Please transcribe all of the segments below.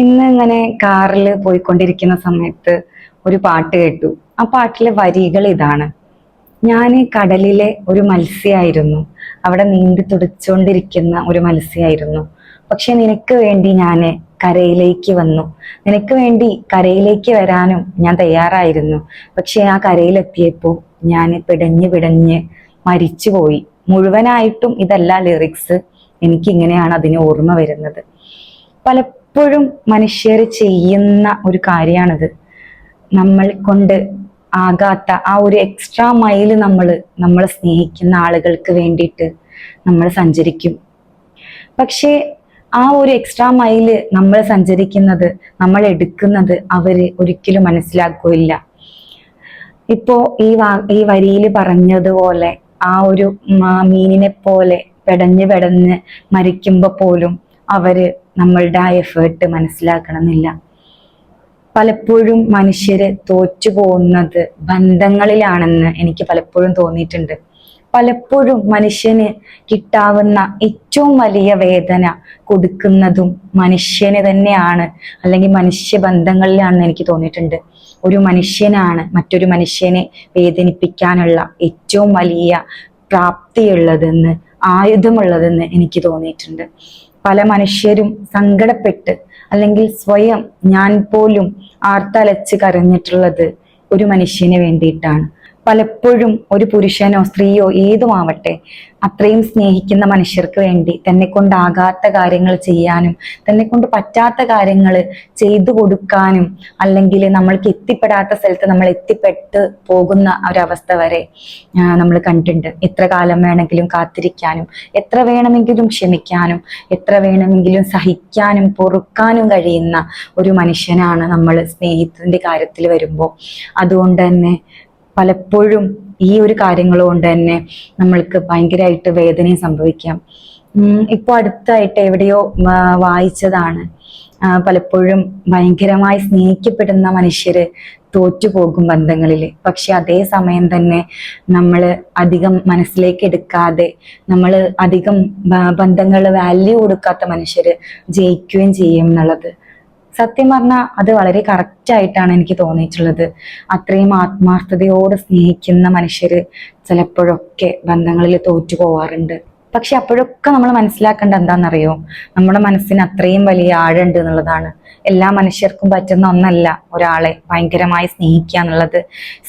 ഇന്ന് ഇങ്ങനെ കാറിൽ പോയിക്കൊണ്ടിരിക്കുന്ന സമയത്ത് ഒരു പാട്ട് കേട്ടു. ആ പാട്ടിലെ വരികൾ ഇതാണ്: ഞാൻ കടലിലെ ഒരു മത്സ്യമായിരുന്നു, അവിടെ നീന്തി തുടിച്ചുകൊണ്ടിരിക്കുന്ന ഒരു മത്സ്യമായിരുന്നു. പക്ഷെ നിനക്ക് വേണ്ടി ഞാൻ കരയിലേക്ക് വന്നു, നിനക്ക് വേണ്ടി കരയിലേക്ക് വരാനും ഞാൻ തയ്യാറായിരുന്നു. പക്ഷെ ആ കരയിലെത്തിയപ്പോൾ ഞാൻ പിടഞ്ഞ് പിടഞ്ഞ് മരിച്ചുപോയി. മുഴുവനായിട്ടും ഇതല്ല ലിറിക്സ്, എനിക്കിങ്ങനെയാണ് അതിന് ഓർമ്മ വരുന്നത്. പലപ്പോഴും മനുഷ്യർ ചെയ്യുന്ന ഒരു കാര്യമാണിത്. നമ്മൾ കൊണ്ട് ആകാത്ത ആ ഒരു എക്സ്ട്രാ മൈല് നമ്മളെ സ്നേഹിക്കുന്ന ആളുകൾക്ക് വേണ്ടിയിട്ട് നമ്മൾ സഞ്ചരിക്കും. പക്ഷേ ആ ഒരു എക്സ്ട്രാ മൈല് നമ്മൾ സഞ്ചരിക്കുന്നത്, നമ്മൾ എടുക്കുന്നത് അവര് ഒരിക്കലും മനസ്സിലാക്കുകയില്ല. ഇപ്പോ ഈ വരിയിൽ പറഞ്ഞതുപോലെ ആ ഒരു മീനിനെ പോലെ പെടഞ്ഞ് പെടഞ്ഞ് മരിക്കുമ്പോ പോലും അവര് നമ്മളുടെ ആ എഫേർട്ട് മനസ്സിലാക്കണമെന്നില്ല. പലപ്പോഴും മനുഷ്യര് തോറ്റു പോകുന്നത് ബന്ധങ്ങളിലാണെന്ന് എനിക്ക് പലപ്പോഴും തോന്നിയിട്ടുണ്ട്. പലപ്പോഴും മനുഷ്യന് കിട്ടാവുന്ന ഏറ്റവും വലിയ വേദന കൊടുക്കുന്നതും മനുഷ്യന് തന്നെയാണ്, അല്ലെങ്കിൽ മനുഷ്യ ബന്ധങ്ങളിലാണെന്ന് എനിക്ക് തോന്നിയിട്ടുണ്ട്. ഒരു മനുഷ്യനാണ് മറ്റൊരു മനുഷ്യനെ വേദനിപ്പിക്കാനുള്ള ഏറ്റവും വലിയ പ്രാപ്തിയുള്ളതെന്ന്, ആയുധമുള്ളതെന്ന് എനിക്ക് തോന്നിയിട്ടുണ്ട്. പല മനുഷ്യരും സങ്കടപ്പെട്ട് അല്ലെങ്കിൽ സ്വയം ഞാൻ പോലും ആർത്തലച്ച് കരഞ്ഞിട്ടുള്ളത് ഒരു മനുഷ്യന് വേണ്ടിയിട്ടാണ്. പലപ്പോഴും ഒരു പുരുഷനോ സ്ത്രീയോ ഏതുമാവട്ടെ, അത്രയും സ്നേഹിക്കുന്ന മനുഷ്യർക്ക് വേണ്ടി തന്നെ കൊണ്ടാകാത്ത കാര്യങ്ങൾ ചെയ്യാനും തന്നെ കൊണ്ട് പറ്റാത്ത കാര്യങ്ങൾ ചെയ്തു കൊടുക്കാനും, അല്ലെങ്കിൽ നമ്മൾക്ക് എത്തിപ്പെടാത്ത സ്ഥലത്ത് നമ്മൾ എത്തിപ്പെട്ട് പോകുന്ന ഒരവസ്ഥ വരെ നമ്മൾ കണ്ടിട്ടുണ്ട്. എത്ര കാലം വേണമെങ്കിലും കാത്തിരിക്കാനും, എത്ര വേണമെങ്കിലും ക്ഷമിക്കാനും, എത്ര വേണമെങ്കിലും സഹിക്കാനും പൊറുക്കാനും കഴിയുന്ന ഒരു മനുഷ്യനാണ് നമ്മൾ സ്നേഹത്തിന്റെ കാര്യത്തിൽ വരുമ്പോൾ. അതുകൊണ്ട് തന്നെ പലപ്പോഴും ഈ ഒരു കാര്യങ്ങൾ കൊണ്ട് തന്നെ നമ്മൾക്ക് ഭയങ്കരമായിട്ട് വേദനയും സംഭവിക്കാം. ഇപ്പൊ അടുത്തായിട്ട് എവിടെയോ വായിച്ചതാണ്, പലപ്പോഴും ഭയങ്കരമായി സ്നേഹിക്കപ്പെടുന്ന മനുഷ്യര് തോറ്റുപോകും ബന്ധങ്ങളില്. പക്ഷെ അതേ സമയം തന്നെ നമ്മൾ അധികം മനസ്സിലേക്ക് എടുക്കാതെ, നമ്മൾ അധികം ബന്ധങ്ങൾ വാല്യൂ കൊടുക്കാത്ത മനുഷ്യര് ജയിക്കുകയും ചെയ്യും എന്നുള്ളത് സത്യം പറഞ്ഞാൽ അത് വളരെ കറക്റ്റ് ആയിട്ടാണ് എനിക്ക് തോന്നിയിട്ടുള്ളത്. അത്രയും ആത്മാർത്ഥതയോടെ സ്നേഹിക്കുന്ന മനുഷ്യര് ചിലപ്പോഴൊക്കെ ബന്ധങ്ങളിൽ തോറ്റു പോവാറുണ്ട്. പക്ഷെ അപ്പോഴൊക്കെ നമ്മൾ മനസ്സിലാക്കേണ്ട എന്താണെന്നറിയോ, നമ്മുടെ മനസ്സിന് അത്രയും വലിയ ആഴമുണ്ട് എന്നുള്ളതാണ്. എല്ലാ മനുഷ്യർക്കും പറ്റുന്ന ഒന്നല്ല ഒരാളെ ഭയങ്കരമായി സ്നേഹിക്കുക എന്നുള്ളത്.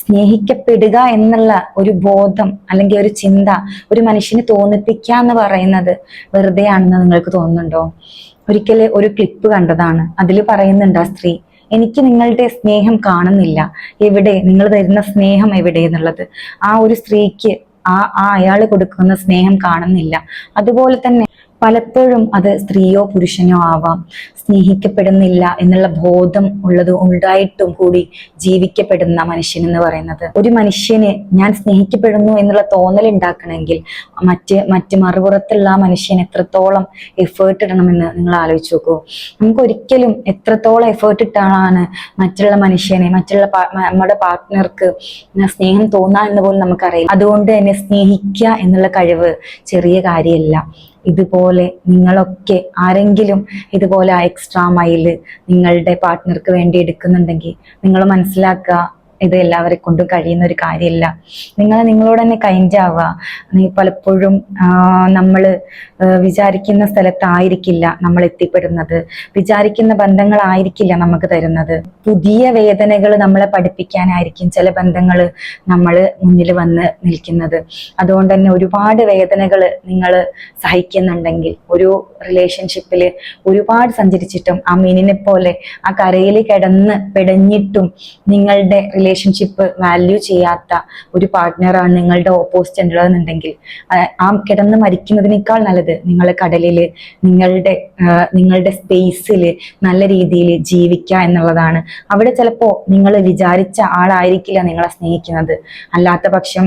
സ്നേഹിക്കപ്പെടുക എന്നുള്ള ഒരു ബോധം അല്ലെങ്കിൽ ഒരു ചിന്ത ഒരു മനുഷ്യന് തോന്നിപ്പിക്കുക എന്ന് പറയുന്നത് വെറുതെ ആണെന്ന് നിങ്ങൾക്ക് തോന്നുന്നുണ്ടോ? ഒരിക്കൽ ഒരു ക്ലിപ്പ് കണ്ടതാണ്. അതിൽ പറയുന്നുണ്ട് ആ സ്ത്രീ, എനിക്ക് നിങ്ങളുടെ സ്നേഹം കാണുന്നില്ല, എവിടെ നിങ്ങൾ തരുന്ന സ്നേഹം എവിടെ എന്നുള്ളത്. ആ ഒരു സ്ത്രീക്ക് അയാൾ കൊടുക്കുന്ന സ്നേഹം കാണുന്നില്ല. അതുപോലെ തന്നെ പലപ്പോഴും അത് സ്ത്രീയോ പുരുഷനോ ആവാം, സ്നേഹിക്കപ്പെടുന്നില്ല എന്നുള്ള ബോധം ഉണ്ടായിട്ടും കൂടി ജീവിക്കപ്പെടുന്ന മനുഷ്യൻ എന്ന് പറയുന്നത്, ഒരു മനുഷ്യന് ഞാൻ സ്നേഹിക്കപ്പെടുന്നു എന്നുള്ള തോന്നൽ ഉണ്ടാക്കണമെങ്കിൽ മറ്റ് മറുപുറത്തുള്ള ആ മനുഷ്യൻ എത്രത്തോളം എഫേർട്ട് ഇടണമെന്ന് നിങ്ങൾ ആലോചിച്ച് നോക്കൂ. നമുക്ക് ഒരിക്കലും എത്രത്തോളം എഫേർട്ട് ഇട്ടാണ് മറ്റുള്ള മനുഷ്യനെ, നമ്മുടെ പാർട്ട്ണർക്ക് സ്നേഹം തോന്നാ എന്ന് പോലും നമുക്കറിയില്ല. അതുകൊണ്ട് തന്നെ സ്നേഹിക്കുക എന്നുള്ള കഴിവ് ചെറിയ കാര്യമല്ല. ഇതുപോലെ നിങ്ങളൊക്കെ ആരെങ്കിലും ഇതുപോലെ എക്സ്ട്രാ മൈല് നിങ്ങളുടെ പാർട്ട്ണർക്ക് വേണ്ടി എടുക്കുന്നുണ്ടെങ്കിൽ നിങ്ങൾ മനസ്സിലാക്കുക, ഇത് എല്ലാവരെ കൊണ്ടും കഴിയുന്ന ഒരു കാര്യമല്ല. നിങ്ങളോട് തന്നെ കൈൻഡ് ആവുക. പലപ്പോഴും നമ്മൾ വിചാരിക്കുന്ന സ്ഥലത്തായിരിക്കില്ല നമ്മൾ എത്തിപ്പെടുന്നത്, വിചാരിക്കുന്ന ബന്ധങ്ങളായിരിക്കില്ല നമുക്ക് തരുന്നത്. പുതിയ വേദനകൾ നമ്മളെ പഠിപ്പിക്കാനായിരിക്കും ചില ബന്ധങ്ങൾ നമ്മൾ മുന്നിൽ വന്ന് നിൽക്കുന്നത്. അതുകൊണ്ട് തന്നെ ഒരുപാട് വേദനകൾ നിങ്ങൾ സഹിക്കുന്നുണ്ടെങ്കിൽ, ഒരു റിലേഷൻഷിപ്പിൽ ഒരുപാട് സഞ്ചരിച്ചിട്ടും ആ മീനിനെ പോലെ ആ കരയിൽ കിടന്ന് പിടഞ്ഞിട്ടും നിങ്ങളുടെ റിലേഷൻഷിപ്പ് വാല്യൂ ചെയ്യാത്ത ഒരു പാർട്ട്ണറാണ് നിങ്ങളുടെ ഓപ്പോസിറ്റ് ഉള്ളതെന്നുണ്ടെങ്കിൽ, ആ കിടന്ന് മരിക്കുന്നതിനേക്കാൾ നല്ലത് നിങ്ങൾ കടലിൽ നിങ്ങളുടെ സ്പേസിൽ നല്ല രീതിയിൽ ജീവിക്കുക എന്നുള്ളതാണ്. അവിടെ ചിലപ്പോൾ നിങ്ങൾ വിചാരിച്ച ആളായിരിക്കില്ല നിങ്ങളെ സ്നേഹിക്കുന്നത്. അല്ലാത്ത പക്ഷം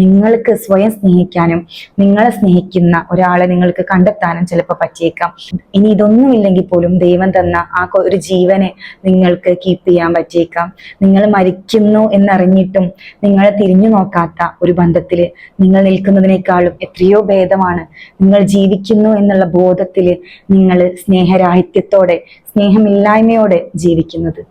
നിങ്ങൾക്ക് സ്വയം സ്നേഹിക്കാനും നിങ്ങളെ സ്നേഹിക്കുന്ന ഒരാളെ നിങ്ങൾക്ക് കണ്ടെത്താനും ചിലപ്പോൾ പറ്റിയേക്കാം. ഇനി ഇതൊന്നുമില്ലെങ്കിൽ പോലും ദൈവം തന്ന ആ ഒരു ജീവനെ നിങ്ങൾക്ക് കീപ്പ് ചെയ്യാൻ പറ്റിയേക്കാം. നിങ്ങൾ മരിക്കുന്നു എന്നറിഞ്ഞിട്ടും നിങ്ങളെ തിരിഞ്ഞു നോക്കാത്ത ഒരു ബന്ധത്തില് നിങ്ങൾ നിൽക്കുന്നതിനേക്കാളും എത്രയോ ഭേദമാണ് നിങ്ങൾ ജീവിക്കുന്നു എന്നുള്ള ബോധത്തില് നിങ്ങൾ സ്നേഹരാഹിത്യത്തോടെ, സ്നേഹമില്ലായ്മയോടെ ജീവിക്കുന്നത്.